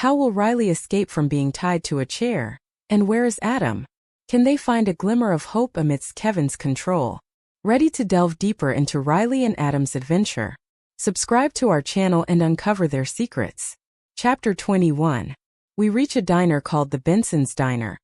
How will Riley escape from being tied to a chair? And where is Adam? Can they find a glimmer of hope amidst Kevin's control? Ready to delve deeper into Riley and Adam's adventure? Subscribe to our channel and uncover their secrets. Chapter 21. We reach a diner called the Benson's Diner.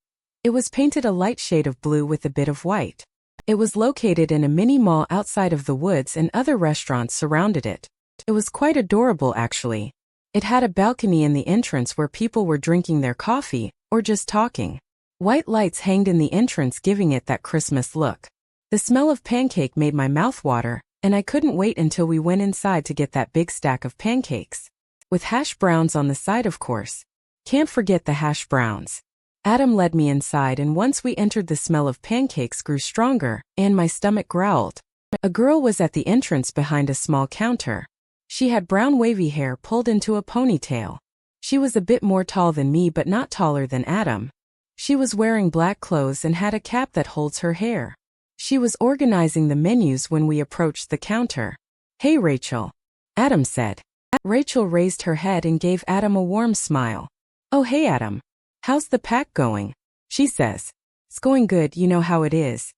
It was painted a light shade of blue with a bit of white. It was located in a mini mall outside of the woods and other restaurants surrounded it. It was quite adorable actually. It had a balcony in the entrance where people were drinking their coffee, or just talking. White lights hanged in the entrance giving it that Christmas look. The smell of pancake made my mouth water, and I couldn't wait until we went inside to get that big stack of pancakes. With hash browns on the side of course. Can't forget the hash browns. Adam led me inside and once we entered the smell of pancakes grew stronger, and my stomach growled. A girl was at the entrance behind a small counter. She had brown wavy hair pulled into a ponytail. She was a bit more tall than me but not taller than Adam. She was wearing black clothes and had a cap that holds her hair. She was organizing the menus when we approached the counter. "Hey Rachel," Adam said. Rachel raised her head and gave Adam a warm smile. "Oh hey Adam. How's the pack going?" she says. "It's going good, you know how it is,"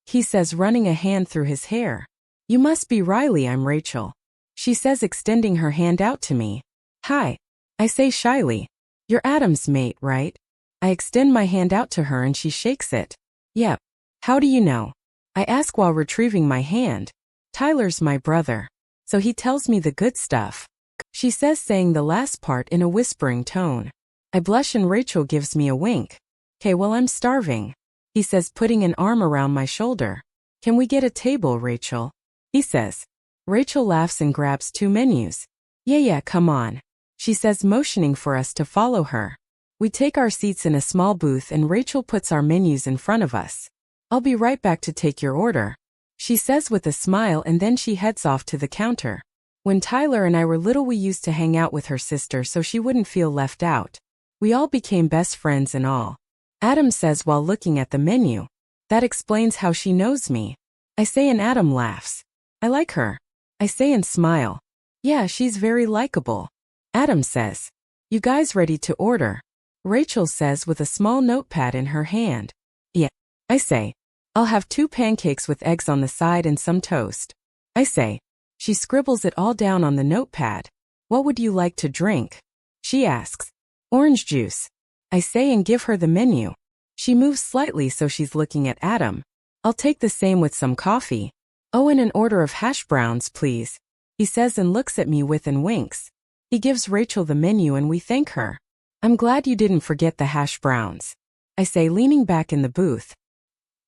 he says, running a hand through his hair. "You must be Riley, I'm Rachel," she says, extending her hand out to me. "Hi," I say shyly. "You're Adam's mate, right?" I extend my hand out to her and she shakes it. "Yep. How do you know?" I ask while retrieving my hand. "Tyler's my brother. So he tells me the good stuff," she says, saying the last part in a whispering tone. I blush and Rachel gives me a wink. "Okay, well I'm starving," he says, putting an arm around my shoulder. "Can we get a table, Rachel?" he says. Rachel laughs and grabs 2 menus. Yeah, come on," she says, motioning for us to follow her. We take our seats in a small booth and Rachel puts our menus in front of us. "I'll be right back to take your order," she says with a smile, and then she heads off to the counter. When Tyler and I were little we used to hang out with her sister so she wouldn't feel left out. We all became best friends and all. Adam says while looking at the menu. "That explains how she knows me," I say, and Adam laughs. "I like her," I say and smile. "Yeah, she's very likable," Adam says. "You guys ready to order?" Rachel says with a small notepad in her hand. "Yeah," I say. "I'll have 2 pancakes with eggs on the side and some toast," I say. She scribbles it all down on the notepad. "What would you like to drink?" she asks. "Orange juice," I say and give her the menu. She moves slightly so she's looking at Adam. "I'll take the same with some coffee." "Oh, and an order of hash browns, please," he says and looks at me with and winks. He gives Rachel the menu and we thank her. "I'm glad you didn't forget the hash browns," I say, leaning back in the booth.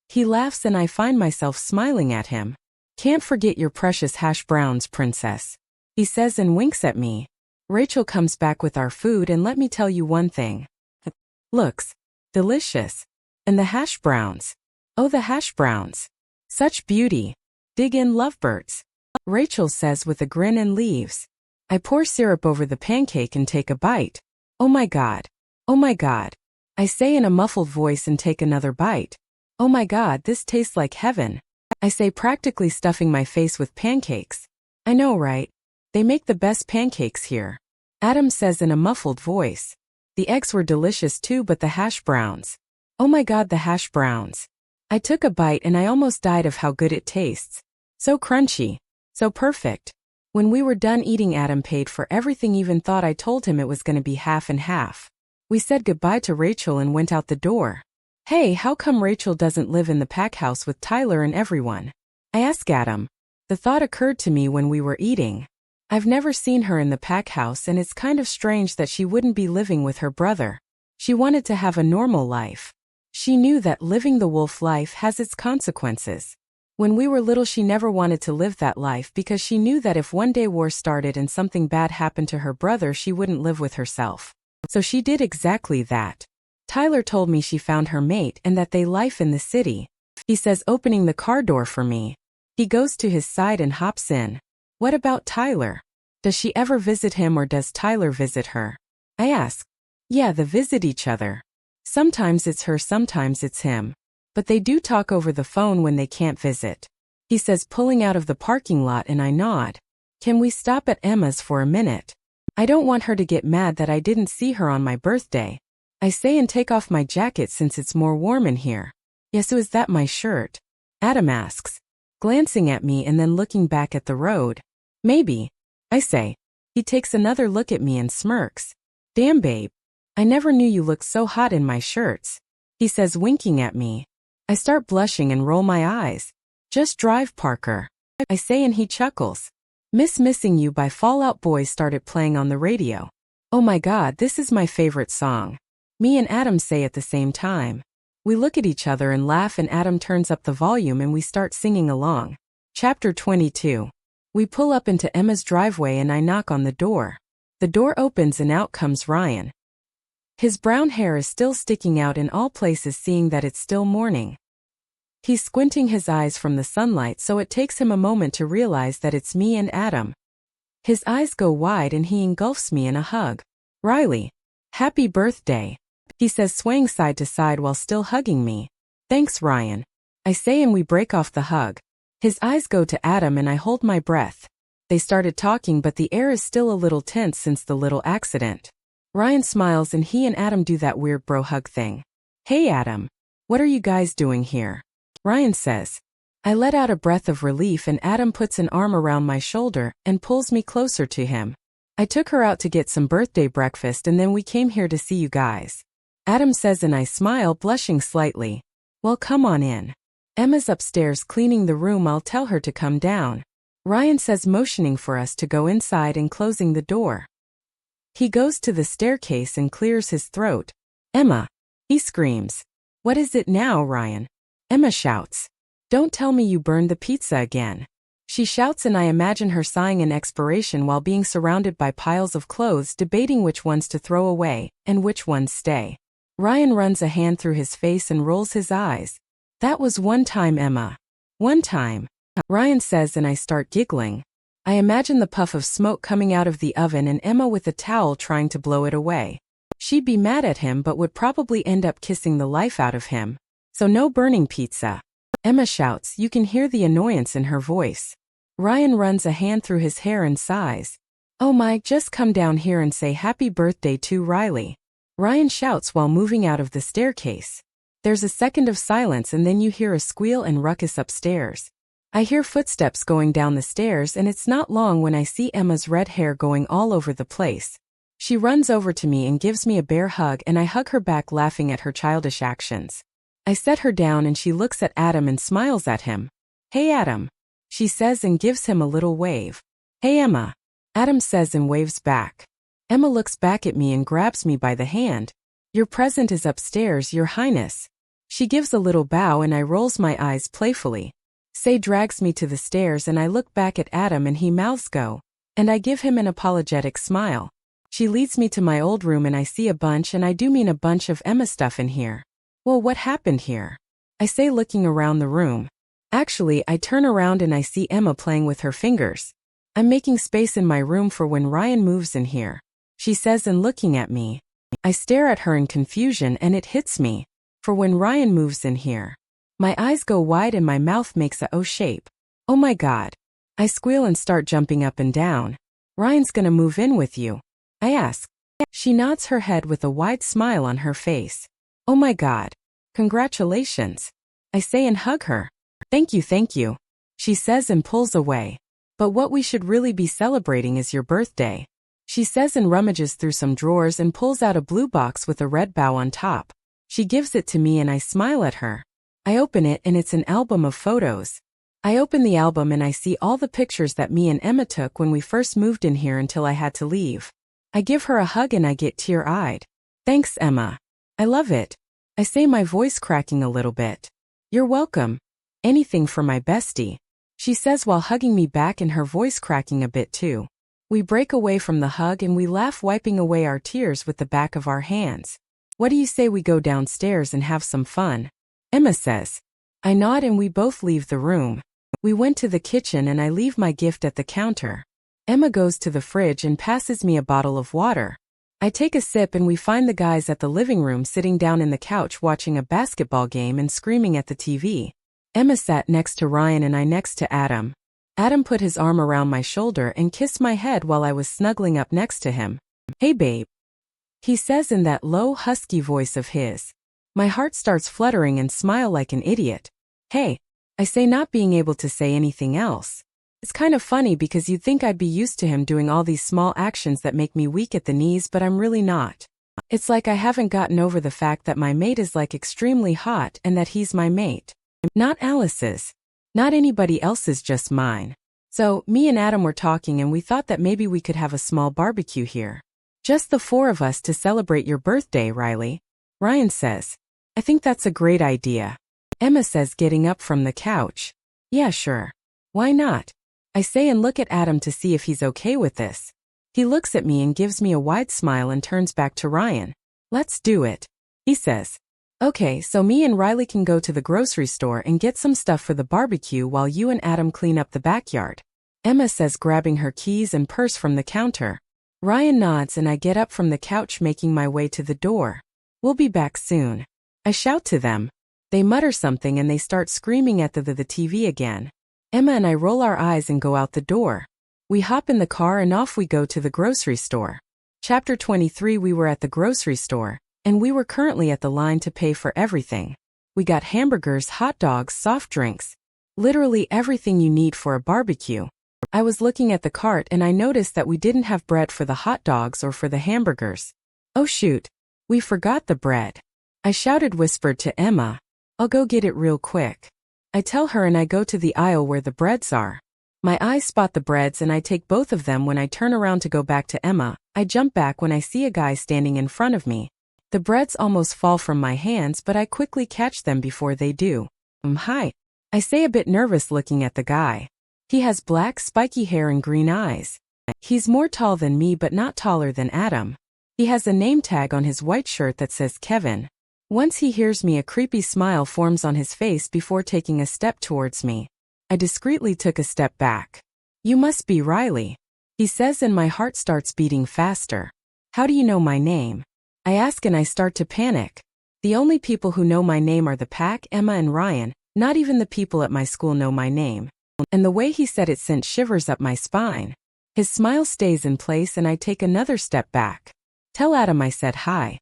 He laughs and I find myself smiling at him. "Can't forget your precious hash browns, princess," he says and winks at me. Rachel comes back with our food and let me tell you one thing. Looks delicious. And the hash browns. Oh, the hash browns. Such beauty. Dig in, lovebirds, Rachel says with a grin and leaves. I pour syrup over the pancake and take a bite. "Oh my God. Oh my God," I say in a muffled voice and take another bite. "Oh my God, this tastes like heaven," I say, practically stuffing my face with pancakes. "I know, right? They make the best pancakes here," Adam says in a muffled voice. The eggs were delicious too, but the hash browns. Oh my God, the hash browns. I took a bite and I almost died of how good it tastes. So crunchy. So perfect. When we were done eating, Adam paid for everything, even thought I told him it was going to be half and half. We said goodbye to Rachel and went out the door. Hey, how come Rachel doesn't live in the pack house with Tyler and everyone? I asked Adam. The thought occurred to me when we were eating. I've never seen her in the pack house and it's kind of strange that she wouldn't be living with her brother. She wanted to have a normal life. She knew that living the wolf life has its consequences. When we were little, she never wanted to live that life because she knew that if one day war started and something bad happened to her brother, she wouldn't live with herself. So she did exactly that. Tyler told me she found her mate and that they live in the city. He says, opening the car door for me. He goes to his side and hops in. What about Tyler? Does she ever visit him or does Tyler visit her? I ask. Yeah, they visit each other. Sometimes it's her, sometimes it's him. But they do talk over the phone when they can't visit. He says, pulling out of the parking lot, and I nod. Can we stop at Emma's for a minute? I don't want her to get mad that I didn't see her on my birthday. I say and take off my jacket since it's more warm in here. Yes, so is that my shirt? Adam asks, glancing at me and then looking back at the road. Maybe. I say. He takes another look at me and smirks. Damn, babe. I never knew you looked so hot in my shirts. He says, winking at me. I start blushing and roll my eyes. Just drive, Parker. I say, and he chuckles. Missing You by Fall Out Boy started playing on the radio. Oh my God, this is my favorite song. Me and Adam say at the same time. We look at each other and laugh, and Adam turns up the volume and we start singing along. Chapter 22. We pull up into Emma's driveway and I knock on the door. The door opens and out comes Ryan. His brown hair is still sticking out in all places, seeing that it's still morning. He's squinting his eyes from the sunlight, so it takes him a moment to realize that it's me and Adam. His eyes go wide and he engulfs me in a hug. Riley. Happy birthday. He says, swaying side to side while still hugging me. Thanks, Ryan. I say, and we break off the hug. His eyes go to Adam and I hold my breath. They started talking, but the air is still a little tense since the little accident. Ryan smiles and he and Adam do that weird bro hug thing. Hey Adam. What are you guys doing here? Ryan says. I let out a breath of relief and Adam puts an arm around my shoulder and pulls me closer to him. I took her out to get some birthday breakfast and then we came here to see you guys. Adam says, and I smile, blushing slightly. Well, come on in. Emma's upstairs cleaning the room. I'll tell her to come down. Ryan says, motioning for us to go inside and closing the door. He goes to the staircase and clears his throat. Emma. He screams. What is it now, Ryan? Emma shouts. Don't tell me you burned the pizza again. She shouts and I imagine her sighing in expiration while being surrounded by piles of clothes, debating which ones to throw away and which ones stay. Ryan runs a hand through his face and rolls his eyes. That was one time, Emma. One time. Ryan says, and I start giggling. I imagine the puff of smoke coming out of the oven and Emma with a towel trying to blow it away. She'd be mad at him but would probably end up kissing the life out of him. So no burning pizza. Emma shouts. You can hear the annoyance in her voice. Ryan runs a hand through his hair and sighs. Oh my, just come down here and say happy birthday to Riley. Ryan shouts while moving out of the staircase. There's a second of silence and then you hear a squeal and ruckus upstairs. I hear footsteps going down the stairs and it's not long when I see Emma's red hair going all over the place. She runs over to me and gives me a bear hug and I hug her back, laughing at her childish actions. I set her down and she looks at Adam and smiles at him. Hey Adam. She says and gives him a little wave. Hey Emma. Adam says and waves back. Emma looks back at me and grabs me by the hand. Your present is upstairs, Your Highness. She gives a little bow and I rolls my eyes playfully. Say drags me to the stairs and I look back at Adam and he mouths go. And I give him an apologetic smile. She leads me to my old room and I see a bunch, and I do mean a bunch, of Emma stuff in here. Well, what happened here? I say, looking around the room. Actually, I turn around and I see Emma playing with her fingers. I'm making space in my room for when Ryan moves in here. She says, and looking at me. I stare at her in confusion and it hits me. For when Ryan moves in here. My eyes go wide and my mouth makes a O shape. Oh my God. I squeal and start jumping up and down. Ryan's gonna move in with you? I ask. She nods her head with a wide smile on her face. Oh my God. Congratulations. I say and hug her. Thank you. She says and pulls away. But what we should really be celebrating is your birthday. She says and rummages through some drawers and pulls out a blue box with a red bow on top. She gives it to me and I smile at her. I open it and it's an album of photos. I open the album and I see all the pictures that me and Emma took when we first moved in here until I had to leave. I give her a hug and I get tear-eyed. Thanks, Emma. I love it. I say, my voice cracking a little bit. You're welcome. Anything for my bestie. She says while hugging me back and her voice cracking a bit too. We break away from the hug and we laugh, wiping away our tears with the back of our hands. What do you say we go downstairs and have some fun? Emma says. I nod and we both leave the room. We went to the kitchen and I leave my gift at the counter. Emma goes to the fridge and passes me a bottle of water. I take a sip and we find the guys at the living room sitting down in the couch watching a basketball game and screaming at the TV. Emma sat next to Ryan and I next to Adam. Adam put his arm around my shoulder and kissed my head while I was snuggling up next to him. "Hey babe," he says in that low, husky voice of his. My heart starts fluttering and smile like an idiot. "Hey," I say, not being able to say anything else. It's kind of funny because you'd think I'd be used to him doing all these small actions that make me weak at the knees, but I'm really not. It's like I haven't gotten over the fact that my mate is like extremely hot and that he's my mate. Not Alice's. Not anybody else's, just mine. So, me and Adam were talking and we thought that maybe we could have a small barbecue here. Just the four of us to celebrate your birthday, Riley. Ryan says. I think that's a great idea. Emma says, getting up from the couch. Yeah, sure. Why not? I say and look at Adam to see if he's okay with this. He looks at me and gives me a wide smile and turns back to Ryan. Let's do it, he says. Okay, so me and Riley can go to the grocery store and get some stuff for the barbecue while you and Adam clean up the backyard, Emma says, grabbing her keys and purse from the counter. Ryan nods and I get up from the couch, making my way to the door. We'll be back soon, I shout to them. They mutter something and they start screaming at the TV again. Emma and I roll our eyes and go out the door. We hop in the car and off we go to the grocery store. Chapter 23. We were at the grocery store, and we were currently at the line to pay for everything. We got hamburgers, hot dogs, soft drinks. Literally everything you need for a barbecue. I was looking at the cart and I noticed that we didn't have bread for the hot dogs or for the hamburgers. Oh shoot, we forgot the bread. I whispered to Emma. I'll go get it real quick. I tell her and I go to the aisle where the breads are. My eyes spot the breads and I take both of them. When I turn around to go back to Emma, I jump back when I see a guy standing in front of me. The breads almost fall from my hands, but I quickly catch them before they do. Hi, I say, a bit nervous looking at the guy. He has black, spiky hair and green eyes. He's more tall than me but not taller than Adam. He has a name tag on his white shirt that says Kevin. Once he hears me, a creepy smile forms on his face before taking a step towards me. I discreetly took a step back. You must be Riley, he says, and my heart starts beating faster. How do you know my name? I ask and I start to panic. The only people who know my name are the pack, Emma and Ryan. Not even the people at my school know my name. And the way he said it sent shivers up my spine. His smile stays in place and I take another step back. Tell Adam I said hi,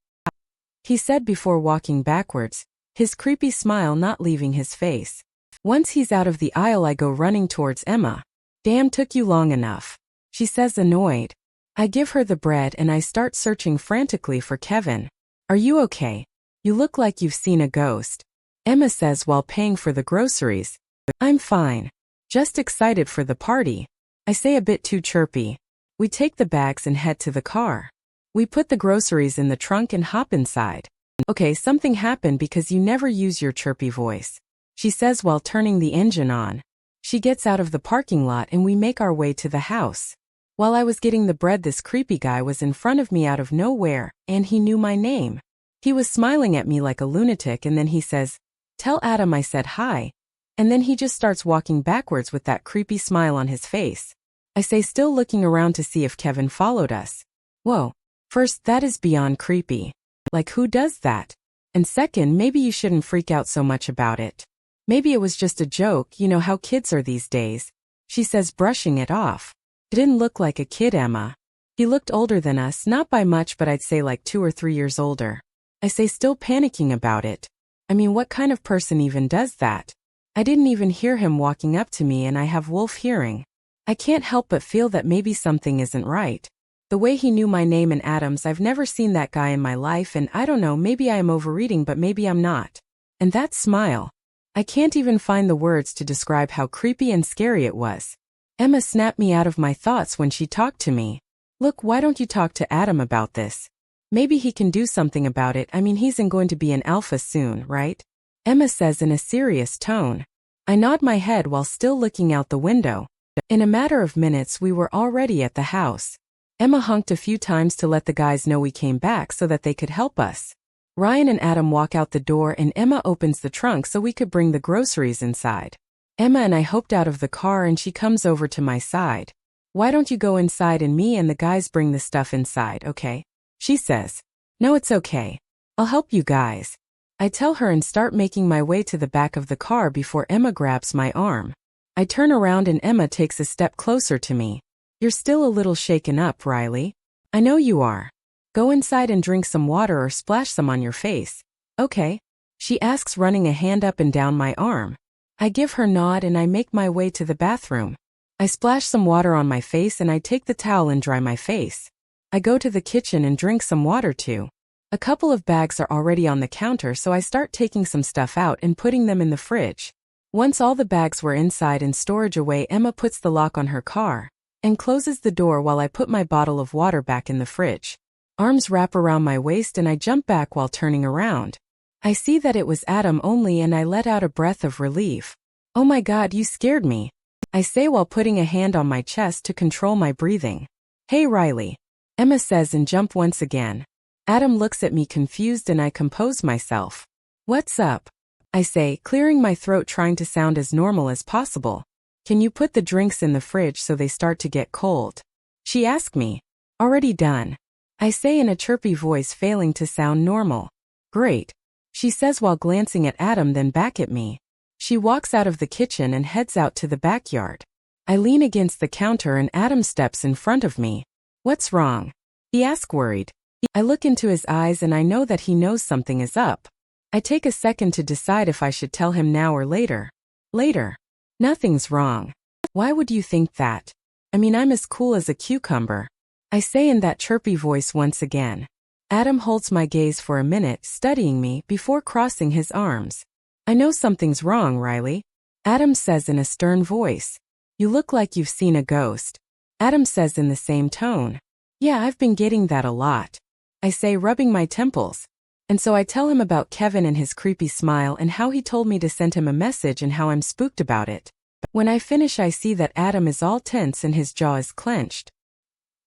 he said before walking backwards, his creepy smile not leaving his face. Once he's out of the aisle, I go running towards Emma. Damn, took you long enough, she says, annoyed. I give her the bread and I start searching frantically for Kevin. Are you okay? You look like you've seen a ghost, Emma says while paying for the groceries. I'm fine. Just excited for the party, I say, a bit too chirpy. We take the bags and head to the car. We put the groceries in the trunk and hop inside. Okay, something happened because you never use your chirpy voice, she says while turning the engine on. She gets out of the parking lot and we make our way to the house. While I was getting the bread, this creepy guy was in front of me out of nowhere, and he knew my name. He was smiling at me like a lunatic and then he says, "Tell Adam I said hi." And then he just starts walking backwards with that creepy smile on his face. I say, still looking around to see if Kevin followed us. Whoa. First, that is beyond creepy. Like, who does that? And second, maybe you shouldn't freak out so much about it. Maybe it was just a joke, you know how kids are these days, she says, brushing it off. It didn't look like a kid, Emma. He looked older than us, not by much, but I'd say like 2 or 3 years older. I say, still panicking about it. I mean, what kind of person even does that? I didn't even hear him walking up to me and I have wolf hearing. I can't help but feel that maybe something isn't right. The way he knew my name and Adam's, I've never seen that guy in my life, and I don't know, maybe I am overreading, but maybe I'm not. And that smile. I can't even find the words to describe how creepy and scary it was. Emma snapped me out of my thoughts when she talked to me. Look, why don't you talk to Adam about this? Maybe he can do something about it. I mean, he's going to be an alpha soon, right? Emma says in a serious tone. I nod my head while still looking out the window. In a matter of minutes, we were already at the house. Emma honked a few times to let the guys know we came back so that they could help us. Ryan and Adam walk out the door and Emma opens the trunk so we could bring the groceries inside. Emma and I hopped out of the car and she comes over to my side. Why don't you go inside and me and the guys bring the stuff inside, okay? She says. No, it's okay. I'll help you guys. I tell her and start making my way to the back of the car before Emma grabs my arm. I turn around and Emma takes a step closer to me. You're still a little shaken up, Riley. I know you are. Go inside and drink some water or splash some on your face. Okay? She asks, running a hand up and down my arm. I give her a nod and I make my way to the bathroom. I splash some water on my face and I take the towel and dry my face. I go to the kitchen and drink some water too. A couple of bags are already on the counter, so I start taking some stuff out and putting them in the fridge. Once all the bags were inside and storage away, Emma puts the lock on her car and closes the door while I put my bottle of water back in the fridge. Arms wrap around my waist and I jump back while turning around. I see that it was Adam only and I let out a breath of relief. Oh my God, you scared me, I say while putting a hand on my chest to control my breathing. Hey Riley, Emma says and jump once again. Adam looks at me confused and I compose myself. What's up? I say, clearing my throat, trying to sound as normal as possible. Can you put the drinks in the fridge so they start to get cold? She asked me. Already done, I say in a chirpy voice, failing to sound normal. Great, she says while glancing at Adam, then back at me. She walks out of the kitchen and heads out to the backyard. I lean against the counter and Adam steps in front of me. What's wrong? He asks, worried. I look into his eyes and I know that he knows something is up. I take a second to decide if I should tell him now or later. Later. Nothing's wrong. Why would you think that? I mean, I'm as cool as a cucumber, I say in that chirpy voice once again. Adam holds my gaze for a minute, studying me before crossing his arms. I know something's wrong, Riley, Adam says in a stern voice. You look like you've seen a ghost, Adam says in the same tone. Yeah, I've been getting that a lot, I say, rubbing my temples. And so I tell him about Kevin and his creepy smile and how he told me to send him a message and how I'm spooked about it. When I finish, I see that Adam is all tense and his jaw is clenched.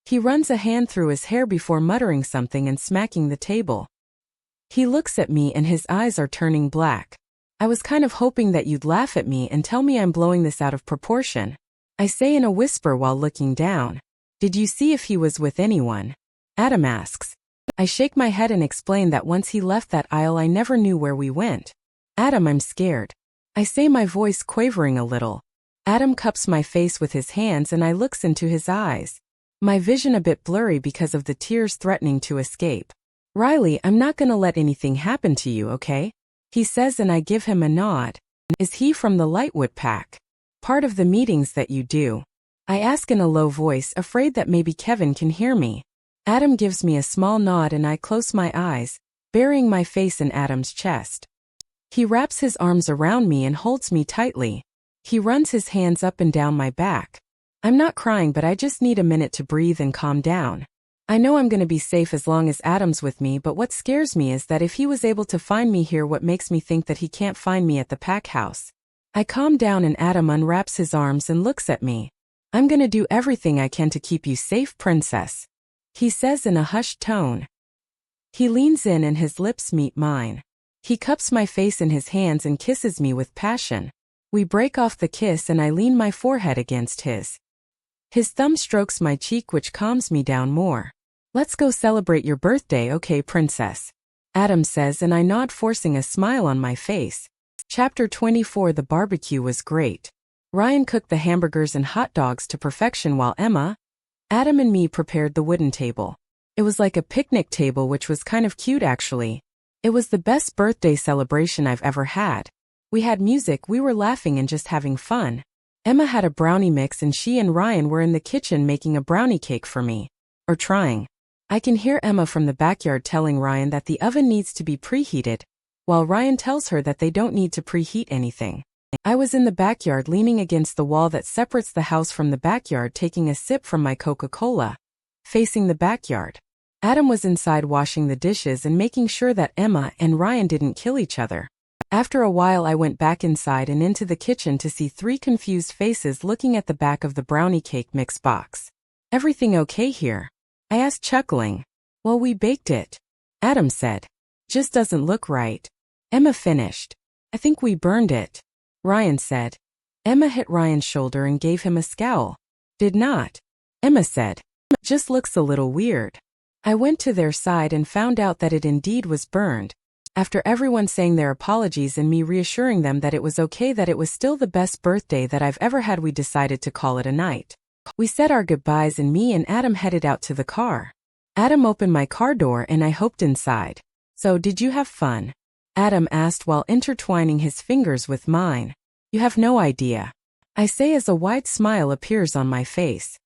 He runs a hand through his hair before muttering something and smacking the table. He looks at me and his eyes are turning black. I was kind of hoping that you'd laugh at me and tell me I'm blowing this out of proportion, I say in a whisper while looking down. Did you see if he was with anyone? Adam asks. I shake my head and explain that once he left that aisle I never knew where we went. Adam, I'm scared, I say, my voice quavering a little. Adam cups my face with his hands and I looks into his eyes. My vision a bit blurry because of the tears threatening to escape. Riley, I'm not gonna let anything happen to you, okay? He says and I give him a nod. Is he from the Lightwood pack? Part of the meetings that you do? I ask in a low voice, afraid that maybe Kevin can hear me. Adam gives me a small nod and I close my eyes, burying my face in Adam's chest. He wraps his arms around me and holds me tightly. He runs his hands up and down my back. I'm not crying, but I just need a minute to breathe and calm down. I know I'm gonna be safe as long as Adam's with me, but what scares me is that if he was able to find me here, what makes me think that he can't find me at the pack house? I calm down and Adam unwraps his arms and looks at me. I'm gonna do everything I can to keep you safe, princess, he says in a hushed tone. He leans in and his lips meet mine. He cups my face in his hands and kisses me with passion. We break off the kiss and I lean my forehead against his. His thumb strokes my cheek, which calms me down more. Let's go celebrate your birthday, okay, princess, Adam says, and I nod, forcing a smile on my face. Chapter 24. The barbecue was great. Ryan cooked the hamburgers and hot dogs to perfection while Emma, Adam and me prepared the wooden table. It was like a picnic table, which was kind of cute actually. It was the best birthday celebration I've ever had. We had music, we were laughing and just having fun. Emma had a brownie mix and she and Ryan were in the kitchen making a brownie cake for me. Or trying. I can hear Emma from the backyard telling Ryan that the oven needs to be preheated, while Ryan tells her that they don't need to preheat anything. I was in the backyard leaning against the wall that separates the house from the backyard, taking a sip from my Coca-Cola, facing the backyard. Adam was inside washing the dishes and making sure that Emma and Ryan didn't kill each other. After a while I went back inside and into the kitchen to see three confused faces looking at the back of the brownie cake mix box. Everything okay here? I asked, chuckling. Well, we baked it, Adam said. Just doesn't look right. Emma finished. I think we burned it, Ryan said. Emma hit Ryan's shoulder and gave him a scowl. Did not, Emma said. Just looks a little weird. I went to their side and found out that it indeed was burned. After everyone saying their apologies and me reassuring them that it was okay, that it was still the best birthday that I've ever had, we decided to call it a night. We said our goodbyes and me and Adam headed out to the car. Adam opened my car door and I hopped inside. "So, did you have fun?" Adam asked while intertwining his fingers with mine. "You have no idea," I say as a wide smile appears on my face.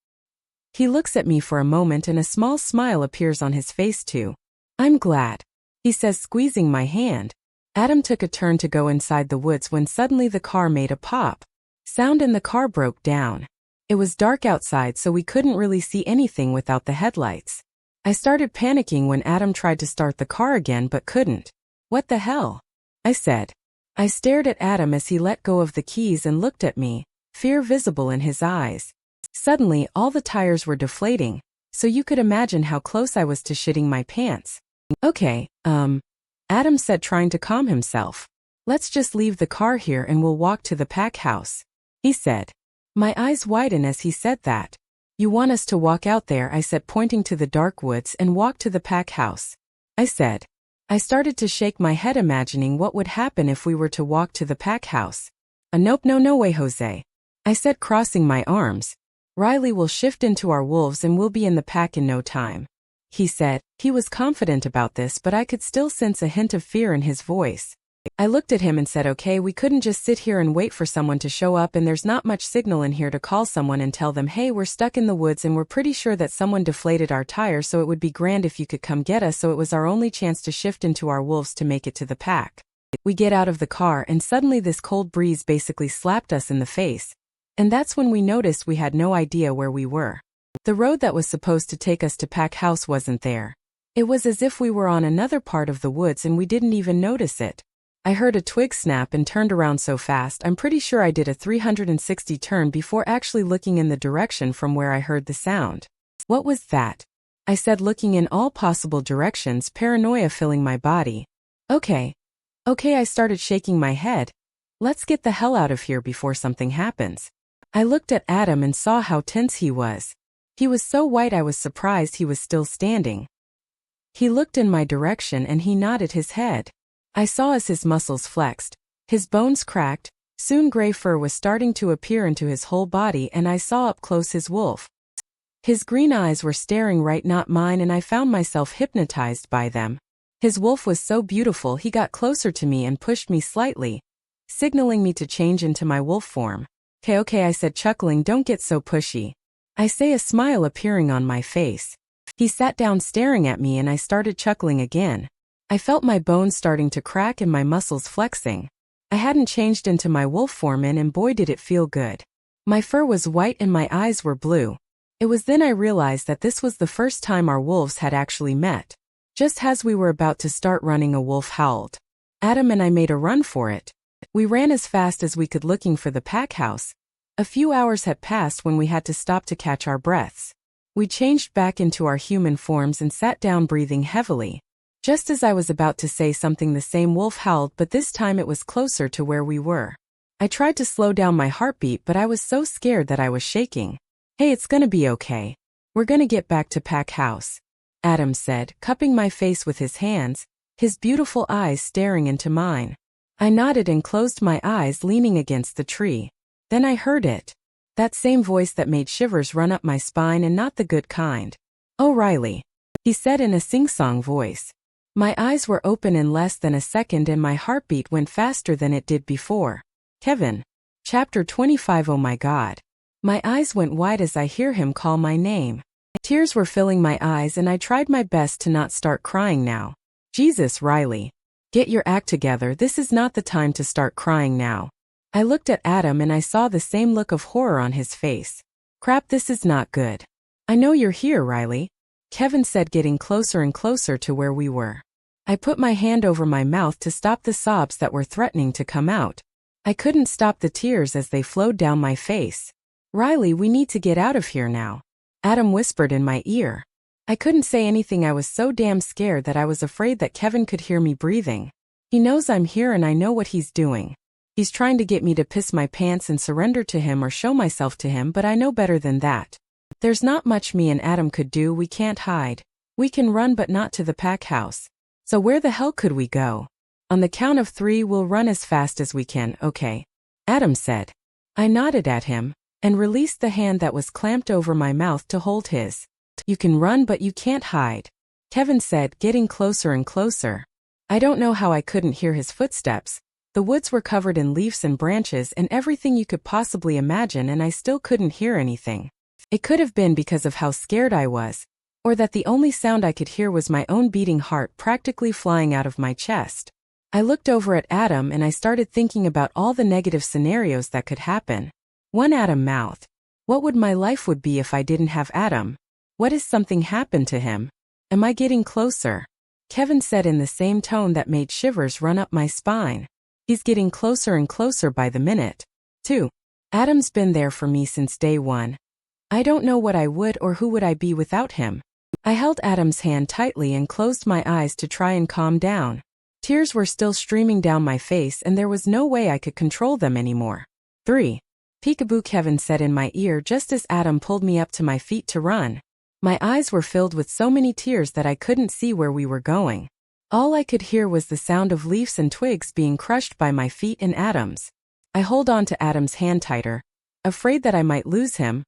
He looks at me for a moment and a small smile appears on his face too. "I'm glad," he says, squeezing my hand. Adam took a turn to go inside the woods when suddenly the car made a pop sound and the car broke down. It was dark outside, so we couldn't really see anything without the headlights. I started panicking when Adam tried to start the car again but couldn't. "What the hell?" I said. I stared at Adam as he let go of the keys and looked at me, fear visible in his eyes. Suddenly, all the tires were deflating, so you could imagine how close I was to shitting my pants. "Okay, Adam said, trying to calm himself. "Let's just leave the car here and we'll walk to the pack house," he said. My eyes widened as he said that. "You want us to walk out there?" I said, pointing to the dark woods, "and walk to the pack house," I said. I started to shake my head, imagining what would happen if we were to walk to the pack house. Nope, no way, Jose," I said, crossing my arms. "Riley will shift into our wolves and we'll be in the pack in no time," he said. He was confident about this, but I could still sense a hint of fear in his voice. I looked at him and said, "Okay, we couldn't just sit here and wait for someone to show up, and there's not much signal in here to call someone and tell them, hey, we're stuck in the woods and we're pretty sure that someone deflated our tire, so it would be grand if you could come get us." So it was our only chance to shift into our wolves to make it to the pack. We get out of the car and suddenly this cold breeze basically slapped us in the face. And that's when we noticed we had no idea where we were. The road that was supposed to take us to pack house wasn't there. It was as if we were on another part of the woods and we didn't even notice it. I heard a twig snap and turned around so fast I'm pretty sure I did a 360 turn before actually looking in the direction from where I heard the sound. "What was that?" I said, looking in all possible directions, paranoia filling my body. Okay, I started shaking my head. "Let's get the hell out of here before something happens." I looked at Adam and saw how tense he was. He was so white I was surprised he was still standing. He looked in my direction and he nodded his head. I saw as his muscles flexed, his bones cracked, soon gray fur was starting to appear into his whole body, and I saw up close his wolf. His green eyes were staring right, not mine, and I found myself hypnotized by them. His wolf was so beautiful he got closer to me and pushed me slightly, signaling me to change into my wolf form. Okay, I said, chuckling, "Don't get so pushy," I say, a smile appearing on my face. He sat down staring at me and I started chuckling again. I felt my bones starting to crack and my muscles flexing. I hadn't changed into my wolf form and boy did it feel good. My fur was white and my eyes were blue. It was then I realized that this was the first time our wolves had actually met. Just as we were about to start running, a wolf howled. Adam and I made a run for it. We ran as fast as we could looking for the pack house. A few hours had passed when we had to stop to catch our breaths. We changed back into our human forms and sat down, breathing heavily. Just as I was about to say something, the same wolf howled, but this time it was closer to where we were. I tried to slow down my heartbeat, but I was so scared that I was shaking. "Hey, it's gonna be okay. We're gonna get back to pack house," Adam said, cupping my face with his hands, his beautiful eyes staring into mine. I nodded and closed my eyes, leaning against the tree. Then I heard it. That same voice that made shivers run up my spine, and not the good kind. "Oh, Riley," he said in a sing-song voice. My eyes were open in less than a second and my heartbeat went faster than it did before. "Kevin." Chapter 25. Oh my God. My eyes went wide as I hear him call my name. Tears were filling my eyes and I tried my best to not start crying now. "Jesus, Riley. Get your act together. This is not the time to start crying now." I looked at Adam and I saw the same look of horror on his face. "Crap, this is not good." "I know you're here, Riley," Kevin said, getting closer and closer to where we were. I put my hand over my mouth to stop the sobs that were threatening to come out. I couldn't stop the tears as they flowed down my face. "Riley, we need to get out of here now," Adam whispered in my ear. I couldn't say anything. I was so damn scared that I was afraid that Kevin could hear me breathing. He knows I'm here and I know what he's doing. He's trying to get me to piss my pants and surrender to him or show myself to him, but I know better than that. There's not much me and Adam could do. We can't hide. We can run, but not to the pack house. So where the hell could we go? On the count of 3, we'll run as fast as we can, okay? Adam said. I nodded at him and released the hand that was clamped over my mouth to hold his. You can run, but you can't hide, Kevin said, getting closer and closer. I don't know how I couldn't hear his footsteps. The woods were covered in leaves and branches and everything you could possibly imagine, and I still couldn't hear anything. It could have been because of how scared I was, or that the only sound I could hear was my own beating heart practically flying out of my chest. I looked over at Adam and I started thinking about all the negative scenarios that could happen. One, Adam mouthed. What would my life would be if I didn't have Adam? What if something happened to him? Am I getting closer? Kevin said in the same tone that made shivers run up my spine. He's getting closer and closer by the minute. 2. Adam's been there for me since day 1. I don't know what I would or who would I be without him. I held Adam's hand tightly and closed my eyes to try and calm down. Tears were still streaming down my face and there was no way I could control them anymore. 3. Peekaboo, Kevin said in my ear just as Adam pulled me up to my feet to run. My eyes were filled with so many tears that I couldn't see where we were going. All I could hear was the sound of leaves and twigs being crushed by my feet and Adam's. I hold on to Adam's hand tighter, afraid that I might lose him.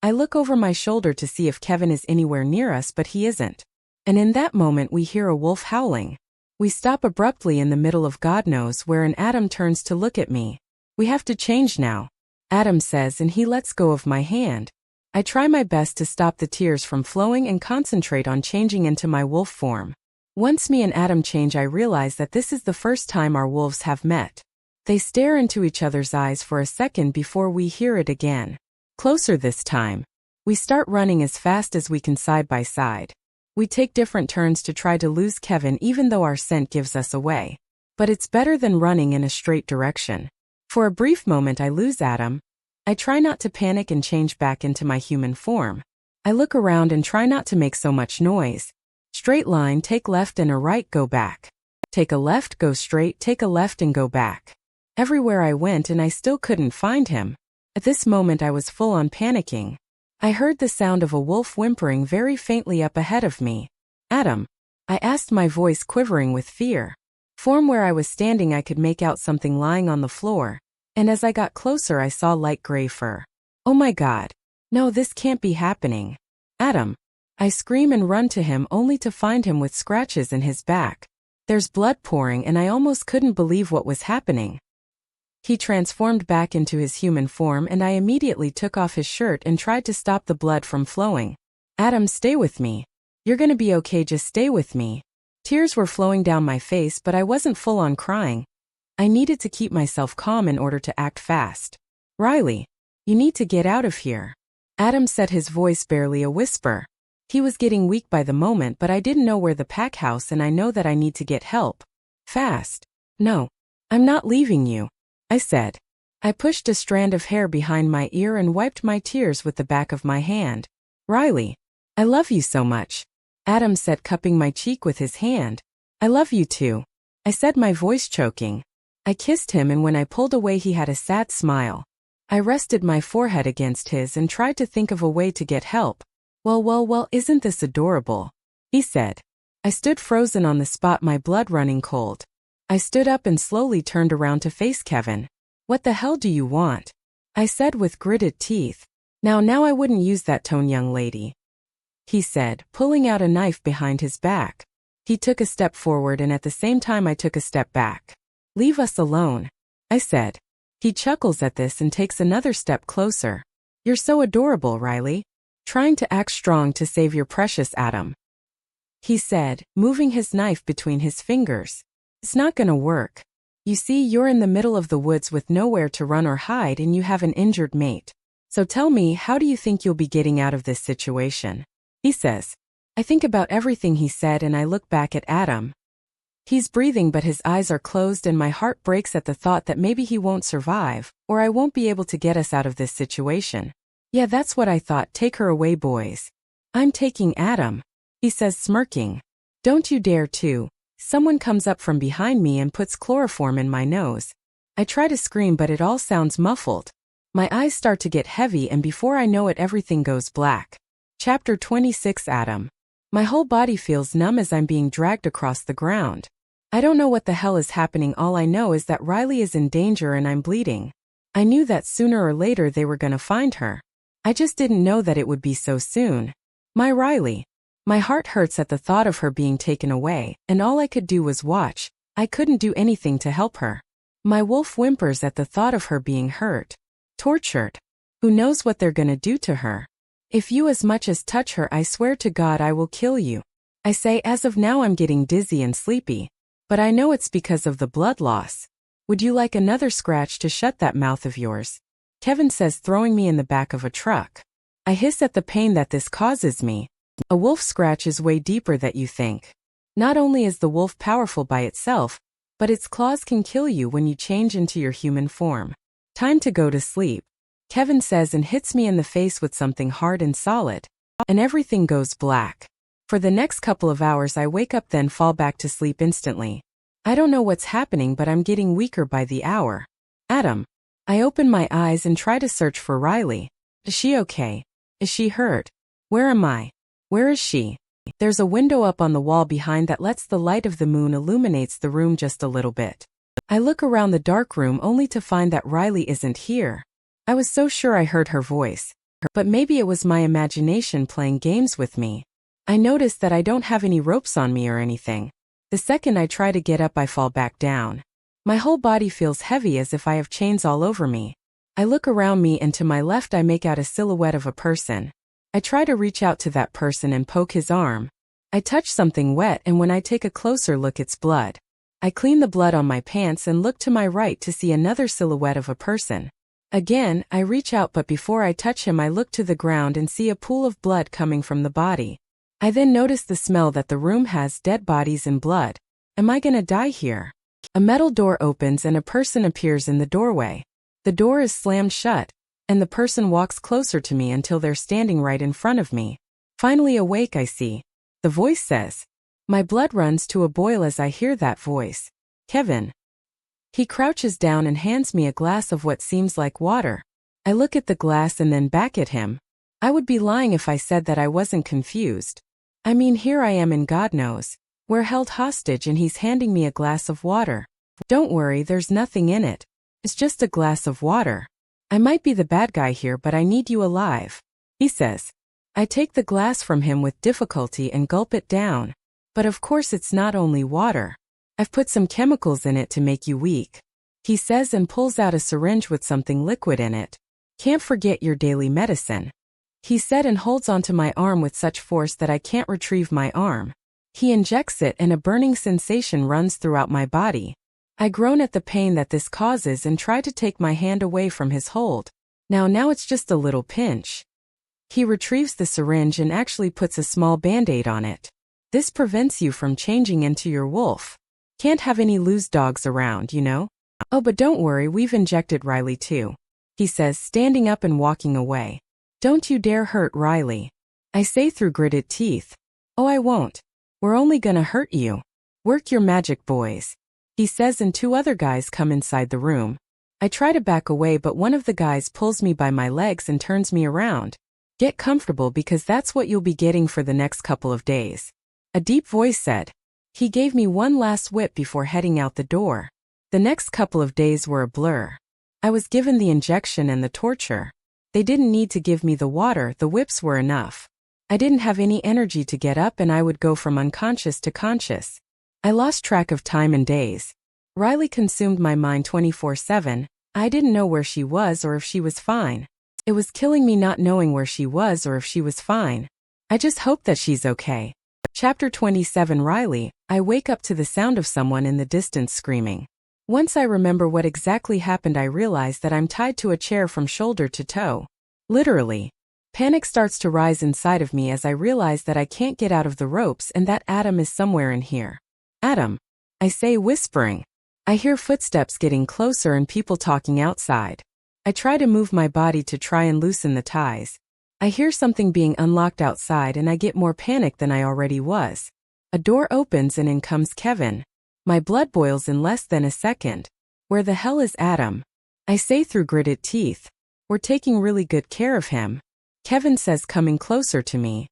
I look over my shoulder to see if Kevin is anywhere near us, but he isn't. And in that moment we hear a wolf howling. We stop abruptly in the middle of God knows where, and Adam turns to look at me. We have to change now, Adam says, and he lets go of my hand. I try my best to stop the tears from flowing and concentrate on changing into my wolf form. Once me and Adam change, I realize that this is the first time our wolves have met. They stare into each other's eyes for a second before we hear it again. Closer this time. We start running as fast as we can side by side. We take different turns to try to lose Kevin even though our scent gives us away. But it's better than running in a straight direction. For a brief moment I lose Adam. I try not to panic and change back into my human form. I look around and try not to make so much noise. Straight line, take left and a right, go back. Take a left, go straight, take a left and go back. Everywhere I went and I still couldn't find him. At this moment I was full on panicking. I heard the sound of a wolf whimpering very faintly up ahead of me. Adam? I asked, my voice quivering with fear. From where I was standing I could make out something lying on the floor, and as I got closer I saw light gray fur. Oh my God. No, this can't be happening. Adam. I scream and run to him only to find him with scratches in his back. There's blood pouring and I almost couldn't believe what was happening. He transformed back into his human form and I immediately took off his shirt and tried to stop the blood from flowing. Adam, stay with me. You're gonna be okay, just stay with me. Tears were flowing down my face, but I wasn't full on crying. I needed to keep myself calm in order to act fast. Riley, you need to get out of here. Adam said, his voice barely a whisper. He was getting weak by the moment, but I didn't know where the pack house, and I know that I need to get help. Fast. No. I'm not leaving you, I said. I pushed a strand of hair behind my ear and wiped my tears with the back of my hand. Riley, I love you so much, Adam said, cupping my cheek with his hand. I love you too, I said, my voice choking. I kissed him, and when I pulled away he had a sad smile. I rested my forehead against his and tried to think of a way to get help. Well, isn't this adorable? He said. I stood frozen on the spot, my blood running cold. I stood up and slowly turned around to face Kevin. What the hell do you want? I said with gritted teeth. Now I wouldn't use that tone, young lady, he said, pulling out a knife behind his back. He took a step forward and at the same time I took a step back. Leave us alone, I said. He chuckles at this and takes another step closer. You're so adorable, Riley. Trying to act strong to save your precious Adam, he said, moving his knife between his fingers. It's not gonna work. You see, you're in the middle of the woods with nowhere to run or hide and you have an injured mate. So tell me, how do you think you'll be getting out of this situation? He says. I think about everything he said and I look back at Adam. He's breathing but his eyes are closed and my heart breaks at the thought that maybe he won't survive, or I won't be able to get us out of this situation. Yeah, that's what I thought. Take her away, boys. I'm taking Adam, he says, smirking. Don't you dare to. Someone comes up from behind me and puts chloroform in my nose. I try to scream but it all sounds muffled. My eyes start to get heavy and before I know it everything goes black. Chapter 26. Adam. My whole body feels numb as I'm being dragged across the ground. I don't know what the hell is happening. All I know is that Riley is in danger and I'm bleeding. I knew that sooner or later they were gonna find her. I just didn't know that it would be so soon. My Riley. My heart hurts at the thought of her being taken away, and all I could do was watch. I couldn't do anything to help her. My wolf whimpers at the thought of her being hurt. Tortured. Who knows what they're gonna do to her? If you as much as touch her, I swear to God I will kill you. I say, as of now I'm getting dizzy and sleepy. But I know it's because of the blood loss. Would you like another scratch to shut that mouth of yours? Kevin says, throwing me in the back of a truck. I hiss at the pain that this causes me. A wolf scratch is way deeper than you think. Not only is the wolf powerful by itself, but its claws can kill you when you change into your human form. Time to go to sleep, Kevin says and hits me in the face with something hard and solid. And everything goes black. For the next couple of hours I wake up then fall back to sleep instantly. I don't know what's happening but I'm getting weaker by the hour. Adam. I open my eyes and try to search for Riley. Is she okay? Is she hurt? Where am I? Where is she? There's a window up on the wall behind that lets the light of the moon illuminates the room just a little bit. I look around the dark room only to find that Riley isn't here. I was so sure I heard her voice. But maybe it was my imagination playing games with me. I notice that I don't have any ropes on me or anything. The second I try to get up I fall back down. My whole body feels heavy as if I have chains all over me. I look around me and to my left I make out a silhouette of a person. I try to reach out to that person and poke his arm. I touch something wet and when I take a closer look it's blood. I clean the blood on my pants and look to my right to see another silhouette of a person. Again, I reach out but before I touch him I look to the ground and see a pool of blood coming from the body. I then notice the smell that the room has, dead bodies and blood. Am I gonna die here? A metal door opens and a person appears in the doorway. The door is slammed shut, and the person walks closer to me until they're standing right in front of me. Finally awake I see. The voice says. My blood runs to a boil as I hear that voice. Kevin. He crouches down and hands me a glass of what seems like water. I look at the glass and then back at him. I would be lying if I said that I wasn't confused. I mean, here I am and God knows. We're held hostage and he's handing me a glass of water. Don't worry, there's nothing in it. It's just a glass of water. I might be the bad guy here but I need you alive, he says. I take the glass from him with difficulty and gulp it down. But of course it's not only water. I've put some chemicals in it to make you weak, he says and pulls out a syringe with something liquid in it. Can't forget your daily medicine, he said and holds onto my arm with such force that I can't retrieve my arm. He injects it and a burning sensation runs throughout my body. I groan at the pain that this causes and try to take my hand away from his hold. Now it's just a little pinch. He retrieves the syringe and actually puts a small band-aid on it. This prevents you from changing into your wolf. Can't have any loose dogs around, you know? Oh, but don't worry, we've injected Riley too, he says, standing up and walking away. Don't you dare hurt Riley, I say through gritted teeth. Oh, I won't. We're only gonna hurt you. Work your magic, boys, he says and two other guys come inside the room. I try to back away but one of the guys pulls me by my legs and turns me around. Get comfortable because that's what you'll be getting for the next couple of days, a deep voice said. He gave me one last whip before heading out the door. The next couple of days were a blur. I was given the injection and the torture. They didn't need to give me the water, the whips were enough. I didn't have any energy to get up and I would go from unconscious to conscious. I lost track of time and days. Riley consumed my mind 24/7. I didn't know where she was or if she was fine. It was killing me not knowing where she was or if she was fine. I just hope that she's okay. Chapter 27 Riley. I wake up to the sound of someone in the distance screaming. Once I remember what exactly happened I realize that I'm tied to a chair from shoulder to toe. Literally. Panic starts to rise inside of me as I realize that I can't get out of the ropes and that Adam is somewhere in here. Adam. I say, whispering. I hear footsteps getting closer and people talking outside. I try to move my body to try and loosen the ties. I hear something being unlocked outside and I get more panicked than I already was. A door opens and in comes Kevin. My blood boils in less than a second. Where the hell is Adam? I say through gritted teeth. We're taking really good care of him, Kevin says, coming closer to me.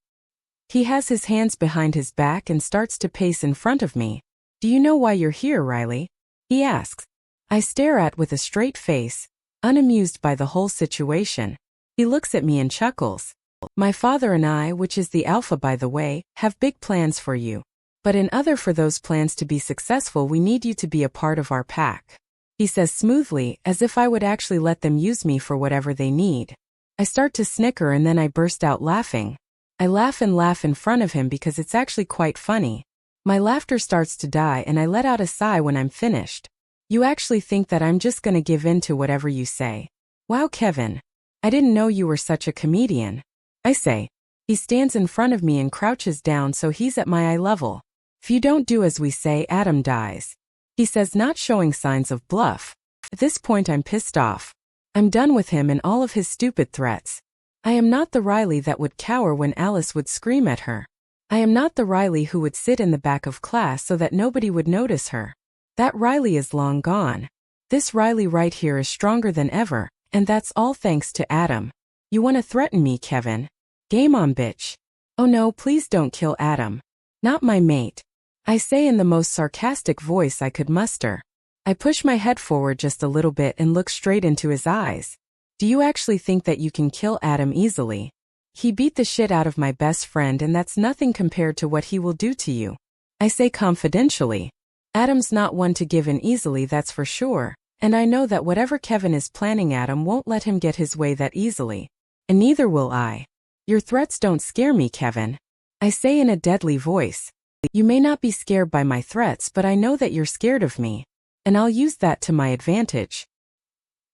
He has his hands behind his back and starts to pace in front of me. Do you know why you're here, Riley? He asks. I stare at with a straight face, unamused by the whole situation. He looks at me and chuckles. My father and I, which is the alpha by the way, have big plans for you. But in order for those plans to be successful, we need you to be a part of our pack. He says smoothly, as if I would actually let them use me for whatever they need. I start to snicker and then I burst out laughing. I laugh and laugh in front of him because it's actually quite funny. My laughter starts to die and I let out a sigh when I'm finished. You actually think that I'm just gonna give in to whatever you say? Wow, Kevin. I didn't know you were such a comedian. I say. He stands in front of me and crouches down so he's at my eye level. If you don't do as we say, Adam dies. He says, not showing signs of bluff. At this point I'm pissed off. I'm done with him and all of his stupid threats. I am not the Riley that would cower when Alice would scream at her. I am not the Riley who would sit in the back of class so that nobody would notice her. That Riley is long gone. This Riley right here is stronger than ever, and that's all thanks to Adam. You want to threaten me, Kevin? Game on, bitch. Oh no, please don't kill Adam. Not my mate. I say in the most sarcastic voice I could muster. I push my head forward just a little bit and look straight into his eyes. Do you actually think that you can kill Adam easily? He beat the shit out of my best friend and that's nothing compared to what he will do to you. I say confidentially. Adam's not one to give in easily, that's for sure, and I know that whatever Kevin is planning, Adam won't let him get his way that easily. And neither will I. Your threats don't scare me, Kevin. I say in a deadly voice. You may not be scared by my threats, but I know that you're scared of me. And I'll use that to my advantage.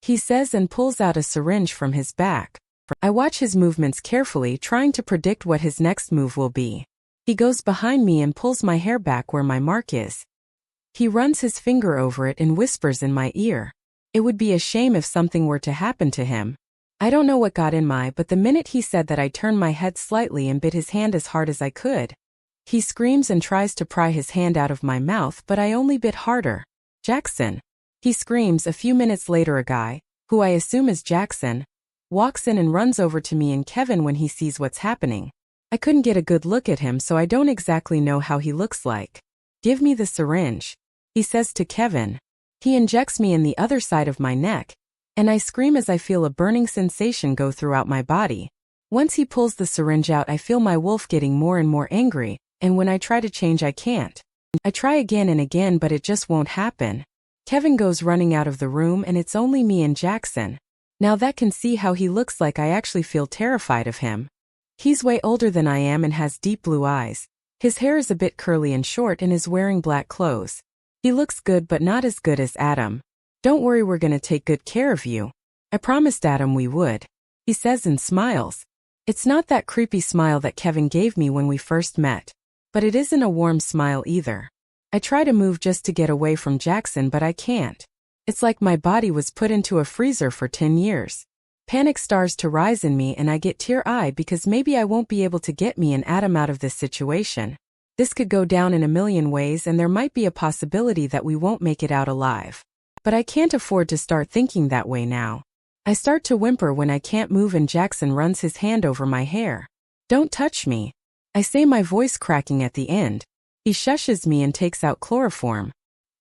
He says and pulls out a syringe from his back. I watch his movements carefully, trying to predict what his next move will be. He goes behind me and pulls my hair back where my mark is. He runs his finger over it and whispers in my ear. It would be a shame if something were to happen to him. I don't know what got in but the minute he said that I turned my head slightly and bit his hand as hard as I could. He screams and tries to pry his hand out of my mouth, but I only bit harder. Jackson. He screams. A few minutes later a guy, who I assume is Jackson, walks in and runs over to me and Kevin when he sees what's happening. I couldn't get a good look at him, so I don't exactly know how he looks like. Give me the syringe, he says to Kevin. He injects me in the other side of my neck, and I scream as I feel a burning sensation go throughout my body. Once he pulls the syringe out, I feel my wolf getting more and more angry, and when I try to change I can't. I try again and again, but it just won't happen. Kevin goes running out of the room and it's only me and Jackson. Now that can see how he looks like. I actually feel terrified of him. He's way older than I am and has deep blue eyes. His hair is a bit curly and short and is wearing black clothes. He looks good, but not as good as Adam. Don't worry, we're gonna take good care of you. I promised Adam we would. He says and smiles. It's not that creepy smile that Kevin gave me when we first met. But it isn't a warm smile either. I try to move just to get away from Jackson, but I can't. It's like my body was put into a freezer for 10 years. Panic starts to rise in me and I get tear-eyed because maybe I won't be able to get me and Adam out of this situation. This could go down in a million ways and there might be a possibility that we won't make it out alive. But I can't afford to start thinking that way now. I start to whimper when I can't move and Jackson runs his hand over my hair. Don't touch me. I say, my voice cracking at the end. He shushes me and takes out chloroform.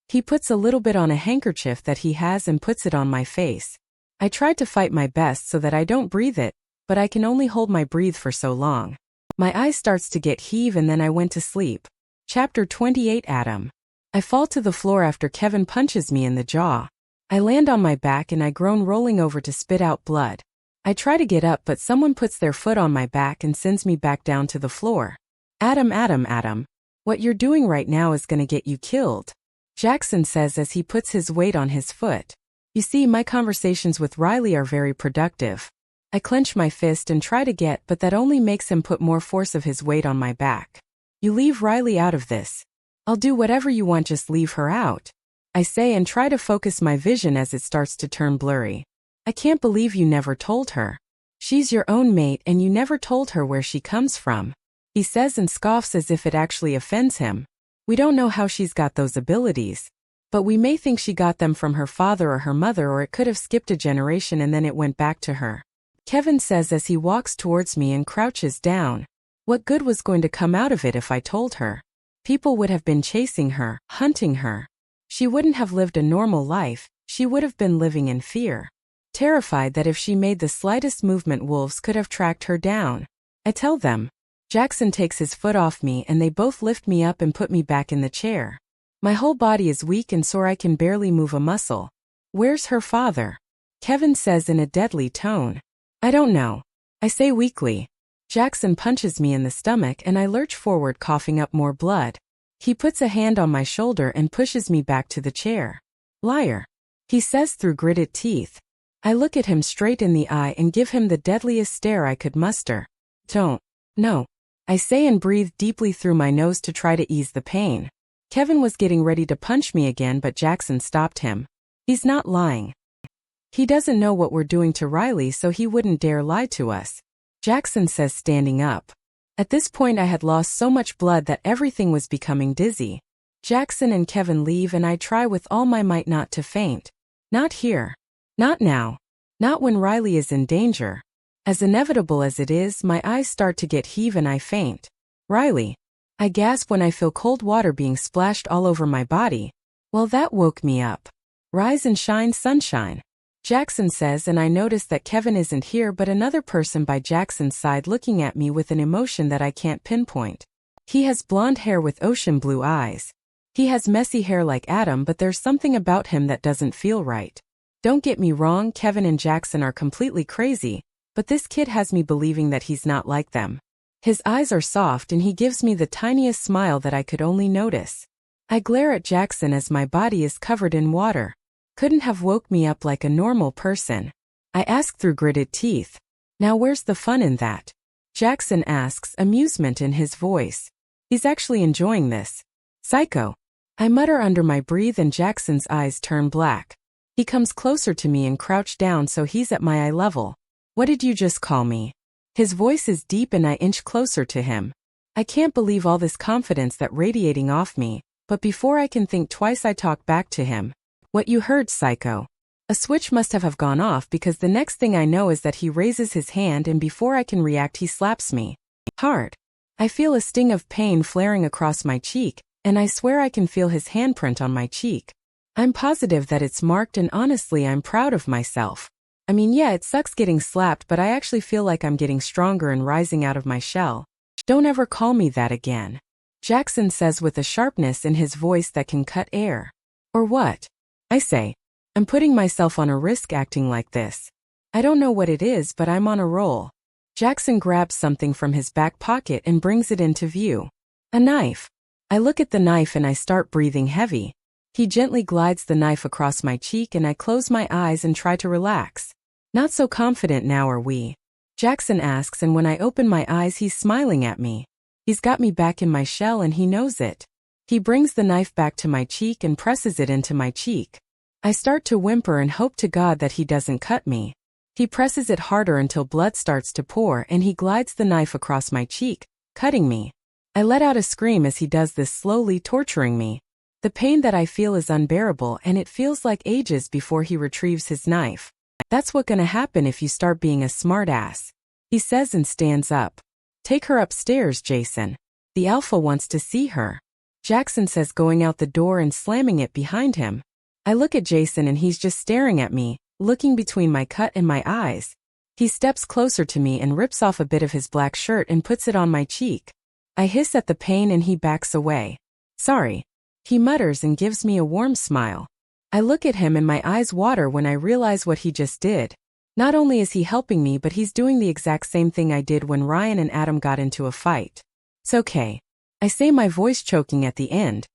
He puts a little bit on a handkerchief that he has and puts it on my face. I tried to fight my best so that I don't breathe it, but I can only hold my breath for so long. My eye starts to get heave and then I went to sleep. Chapter 28 Adam. I fall to the floor after Kevin punches me in the jaw. I land on my back and I groan, rolling over to spit out blood. I try to get up, but someone puts their foot on my back and sends me back down to the floor. Adam, what you're doing right now is gonna get you killed, Jackson says as he puts his weight on his foot. You see, my conversations with Riley are very productive. I clench my fist and try to get, but that only makes him put more force of his weight on my back. You leave Riley out of this. I'll do whatever you want, just leave her out, I say and try to focus my vision as it starts to turn blurry. I can't believe you never told her. She's your own mate and you never told her where she comes from, he says and scoffs as if it actually offends him. We don't know how she's got those abilities, but we may think she got them from her father or her mother, or it could have skipped a generation and then it went back to her, Kevin says as he walks towards me and crouches down. What good was going to come out of it if I told her? People would have been chasing her, hunting her. She wouldn't have lived a normal life, she would have been living in fear. Terrified that if she made the slightest movement wolves could have tracked her down. I tell them. Jackson takes his foot off me and they both lift me up and put me back in the chair. My whole body is weak and sore, I can barely move a muscle. Where's her father? Kevin says in a deadly tone. I don't know. I say weakly. Jackson punches me in the stomach and I lurch forward, coughing up more blood. He puts a hand on my shoulder and pushes me back to the chair. Liar. He says through gritted teeth. I look at him straight in the eye and give him the deadliest stare I could muster. Don't. No. I say and breathe deeply through my nose to try to ease the pain. Kevin was getting ready to punch me again, but Jackson stopped him. He's not lying. He doesn't know what we're doing to Riley, so he wouldn't dare lie to us. Jackson says, standing up. At this point I had lost so much blood that everything was becoming dizzy. Jackson and Kevin leave and I try with all my might not to faint. Not here. Not now. Not when Riley is in danger. As inevitable as it is, my eyes start to get heave and I faint. Riley. I gasp when I feel cold water being splashed all over my body. Well, that woke me up. Rise and shine, sunshine. Jackson says, and I notice that Kevin isn't here but another person by Jackson's side looking at me with an emotion that I can't pinpoint. He has blonde hair with ocean blue eyes. He has messy hair like Adam, but there's something about him that doesn't feel right. Don't get me wrong, Kevin and Jackson are completely crazy, but this kid has me believing that he's not like them. His eyes are soft and he gives me the tiniest smile that I could only notice. I glare at Jackson as my body is covered in water. Couldn't have woke me up like a normal person. I ask through gritted teeth. Now where's the fun in that? Jackson asks, amusement in his voice. He's actually enjoying this. Psycho. I mutter under my breath and Jackson's eyes turn black. He comes closer to me and crouched down so he's at my eye level. What did you just call me? His voice is deep and I inch closer to him. I can't believe all this confidence that radiating off me, but before I can think twice I talk back to him. What you heard, psycho. A switch must have gone off because the next thing I know is that he raises his hand and before I can react he slaps me. Hard. I feel a sting of pain flaring across my cheek, and I swear I can feel his handprint on my cheek. I'm positive that it's marked and honestly I'm proud of myself. I mean, yeah, it sucks getting slapped, but I actually feel like I'm getting stronger and rising out of my shell. Don't ever call me that again. Jackson says with a sharpness in his voice that can cut air. Or what? I say. I'm putting myself on a risk acting like this. I don't know what it is, but I'm on a roll. Jackson grabs something from his back pocket and brings it into view. A knife. I look at the knife and I start breathing heavy. He gently glides the knife across my cheek and I close my eyes and try to relax. Not so confident now, are we? Jackson asks, and when I open my eyes he's smiling at me. He's got me back in my shell and he knows it. He brings the knife back to my cheek and presses it into my cheek. I start to whimper and hope to God that he doesn't cut me. He presses it harder until blood starts to pour and he glides the knife across my cheek, cutting me. I let out a scream as he does this, slowly torturing me. The pain that I feel is unbearable and it feels like ages before he retrieves his knife. That's what's gonna happen if you start being a smartass. He says and stands up. Take her upstairs, Jason. The alpha wants to see her. Jackson says, going out the door and slamming it behind him. I look at Jason and he's just staring at me, looking between my cut and my eyes. He steps closer to me and rips off a bit of his black shirt and puts it on my cheek. I hiss at the pain and he backs away. Sorry. He mutters and gives me a warm smile. I look at him and my eyes water when I realize what he just did. Not only is he helping me, but he's doing the exact same thing I did when Ryan and Adam got into a fight. It's okay. I say, my voice choking at the end.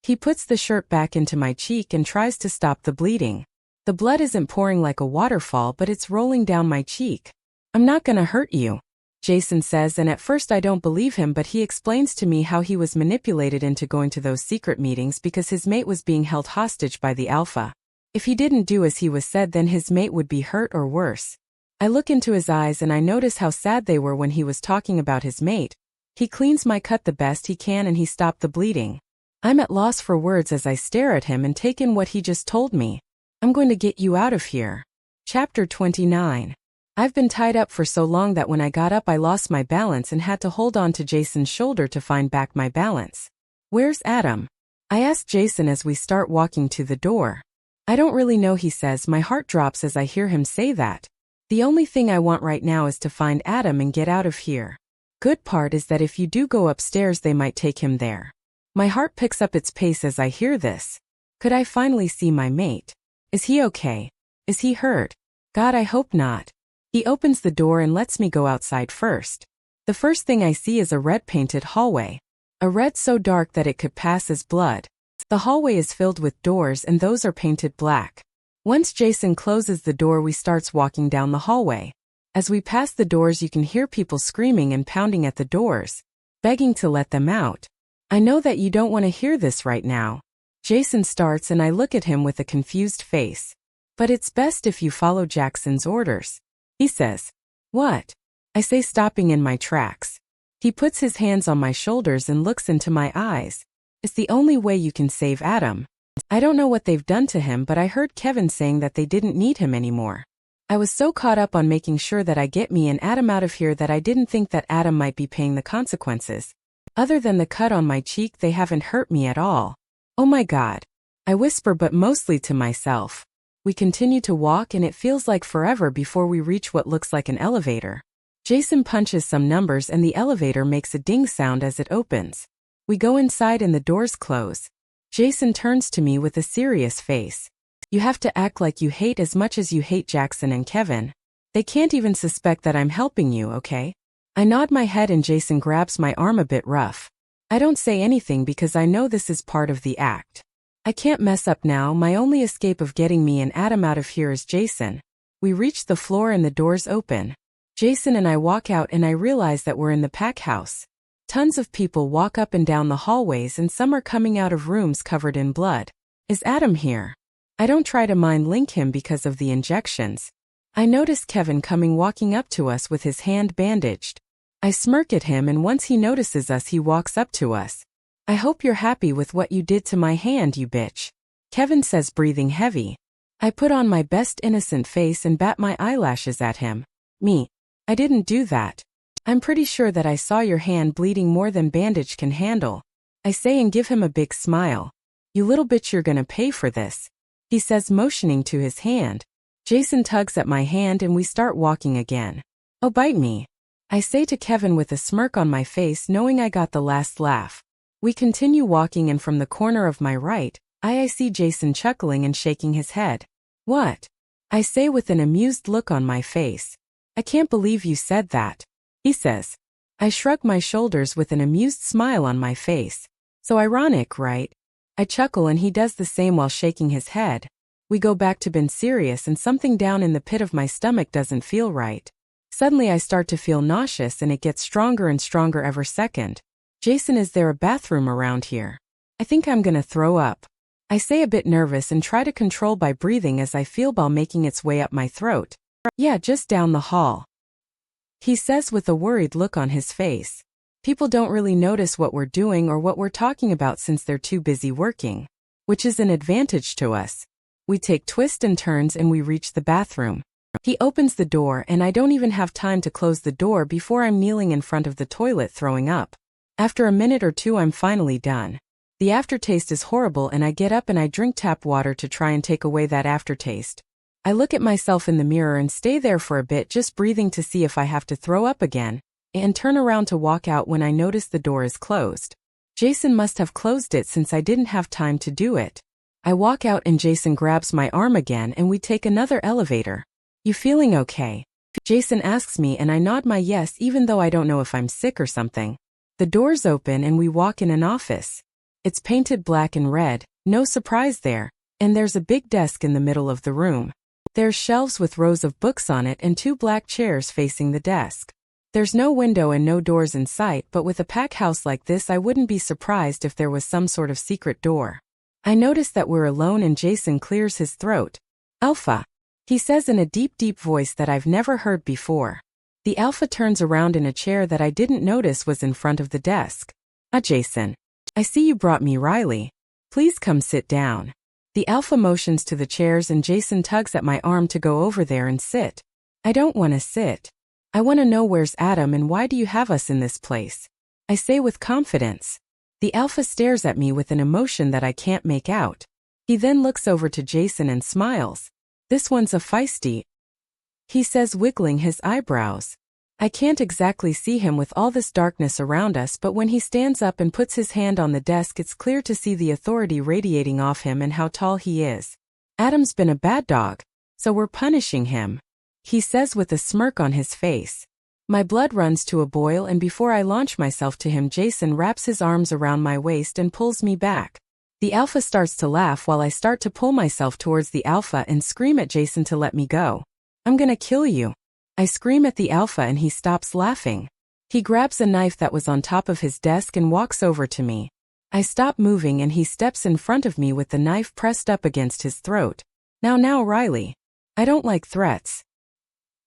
He puts the shirt back into my cheek and tries to stop the bleeding. The blood isn't pouring like a waterfall, but it's rolling down my cheek. I'm not gonna hurt you, Jason says, and at first I don't believe him, but he explains to me how he was manipulated into going to those secret meetings because his mate was being held hostage by the alpha. If he didn't do as he was said, then his mate would be hurt or worse. I look into his eyes and I notice how sad they were when he was talking about his mate. He cleans my cut the best he can and he stopped the bleeding. I'm at loss for words as I stare at him and take in what he just told me. I'm going to get you out of here. Chapter 29. I've been tied up for so long that when I got up I lost my balance and had to hold on to Jason's shoulder to find back my balance. Where's Adam? I ask Jason as we start walking to the door. I don't really know, he says. My heart drops as I hear him say that. The only thing I want right now is to find Adam and get out of here. Good part is that if you do go upstairs, they might take him there. My heart picks up its pace as I hear this. Could I finally see my mate? Is he okay? Is he hurt? God, I hope not. He opens the door and lets me go outside first. The first thing I see is a red-painted hallway. A red so dark that it could pass as blood. The hallway is filled with doors and those are painted black. Once Jason closes the door, we starts walking down the hallway. As we pass the doors, you can hear people screaming and pounding at the doors, begging to let them out. I know that you don't want to hear this right now. Jason starts and I look at him with a confused face. But it's best if you follow Jackson's orders. He says. What? I say, stopping in my tracks. He puts his hands on my shoulders and looks into my eyes. It's the only way you can save Adam. I don't know what they've done to him, but I heard Kevin saying that they didn't need him anymore. I was so caught up on making sure that I get me and Adam out of here that I didn't think that Adam might be paying the consequences. Other than the cut on my cheek, they haven't hurt me at all. Oh my God. I whisper, but mostly to myself. We continue to walk and it feels like forever before we reach what looks like an elevator. Jason punches some numbers and the elevator makes a ding sound as it opens. We go inside and the doors close. Jason turns to me with a serious face. You have to act like you hate as much as you hate Jackson and Kevin. They can't even suspect that I'm helping you, okay? I nod my head and Jason grabs my arm a bit rough. I don't say anything because I know this is part of the act. I can't mess up now. My only escape of getting me and Adam out of here is Jason. We reach the floor and the doors open. Jason and I walk out and I realize that we're in the pack house. Tons of people walk up and down the hallways and some are coming out of rooms covered in blood. Is Adam here? I don't try to mind link him because of the injections. I notice Kevin coming walking up to us with his hand bandaged. I smirk at him and once he notices us he walks up to us. I hope you're happy with what you did to my hand, you bitch. Kevin says, breathing heavy. I put on my best innocent face and bat my eyelashes at him. Me. I didn't do that. I'm pretty sure that I saw your hand bleeding more than bandage can handle. I say and give him a big smile. You little bitch, you're gonna pay for this. He says, motioning to his hand. Jason tugs at my hand and we start walking again. Oh, bite me. I say to Kevin with a smirk on my face, knowing I got the last laugh. We continue walking and from the corner of my right, I see Jason chuckling and shaking his head. What? I say with an amused look on my face. I can't believe you said that. He says. I shrug my shoulders with an amused smile on my face. So ironic, right? I chuckle and he does the same while shaking his head. We go back to being serious and something down in the pit of my stomach doesn't feel right. Suddenly I start to feel nauseous and it gets stronger and stronger every second. Jason, is there a bathroom around here? I think I'm gonna throw up. I say, a bit nervous, and try to control by breathing as I feel bile making its way up my throat. Yeah, just down the hall. He says with a worried look on his face. People don't really notice what we're doing or what we're talking about since they're too busy working. Which is an advantage to us. We take twists and turns and we reach the bathroom. He opens the door and I don't even have time to close the door before I'm kneeling in front of the toilet throwing up. After a minute or two I'm finally done. The aftertaste is horrible and I get up and I drink tap water to try and take away that aftertaste. I look at myself in the mirror and stay there for a bit, just breathing to see if I have to throw up again, and turn around to walk out when I notice the door is closed. Jason must have closed it since I didn't have time to do it. I walk out and Jason grabs my arm again and we take another elevator. You feeling okay? Jason asks me and I nod my yes, even though I don't know if I'm sick or something. The doors open and we walk in an office. It's painted black and red, no surprise there, and there's a big desk in the middle of the room. There's shelves with rows of books on it and 2 black chairs facing the desk. There's no window and no doors in sight, but with a pack house like this I wouldn't be surprised if there was some sort of secret door. I notice that we're alone and Jason clears his throat. Alpha. He says in a deep voice that I've never heard before. The Alpha turns around in a chair that I didn't notice was in front of the desk. Jason. I see you brought me Riley. Please come sit down. The Alpha motions to the chairs and Jason tugs at my arm to go over there and sit. I don't want to sit. I want to know where's Adam and why do you have us in this place? I say with confidence. The alpha stares at me with an emotion that I can't make out. He then looks over to Jason and smiles. "This one's a feisty," he says, wiggling his eyebrows. I can't exactly see him with all this darkness around us, but when he stands up and puts his hand on the desk, it's clear to see the authority radiating off him and how tall he is. "Adam's been a bad dog, so we're punishing him," he says with a smirk on his face. My blood runs to a boil, and before I launch myself to him, Jason wraps his arms around my waist and pulls me back. The alpha starts to laugh while I start to pull myself towards the alpha and scream at Jason to let me go. "I'm gonna kill you," I scream at the alpha, and he stops laughing. He grabs a knife that was on top of his desk and walks over to me. I stop moving and he steps in front of me with the knife pressed up against his throat. Now, Riley. I don't like threats,"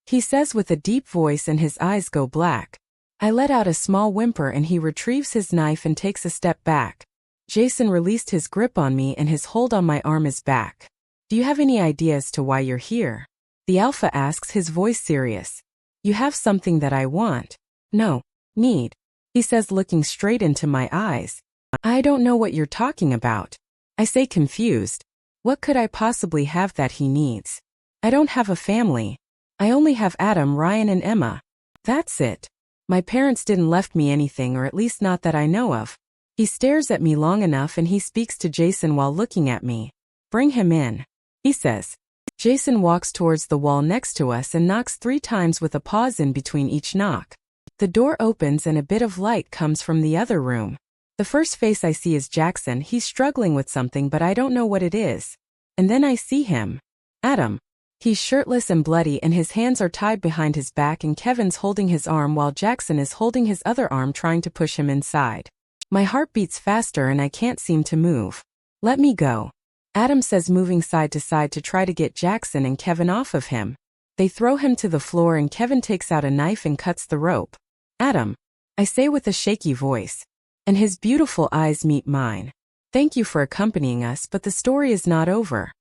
he says with a deep voice, and his eyes go black. I let out a small whimper and he retrieves his knife and takes a step back. Jason released his grip on me and his hold on my arm is back. "Do you have any idea as to why you're here?" the alpha asks, his voice serious. "You have something that I want." "No. Need," he says, looking straight into my eyes. "I don't know what you're talking about," I say, confused. What could I possibly have that he needs? I don't have a family. I only have Adam, Ryan, and Emma. That's it. My parents didn't left me anything, or at least not that I know of. He stares at me long enough and he speaks to Jason while looking at me. "Bring him in," he says. Jason walks towards the wall next to us and knocks 3 times with a pause in between each knock. The door opens and a bit of light comes from the other room. The first face I see is Jackson. He's struggling with something, but I don't know what it is. And then I see him. Adam. He's shirtless and bloody and his hands are tied behind his back, and Kevin's holding his arm while Jackson is holding his other arm, trying to push him inside. My heart beats faster and I can't seem to move. "Let me go," Adam says, moving side to side to try to get Jackson and Kevin off of him. They throw him to the floor and Kevin takes out a knife and cuts the rope. "Adam," I say with a shaky voice. And his beautiful eyes meet mine. "Thank you for accompanying us, but the story is not over.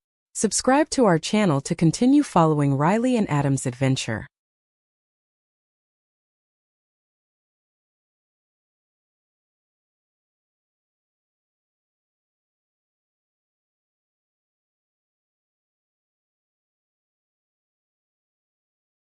Subscribe to our channel to continue following Riley and Adam's adventure."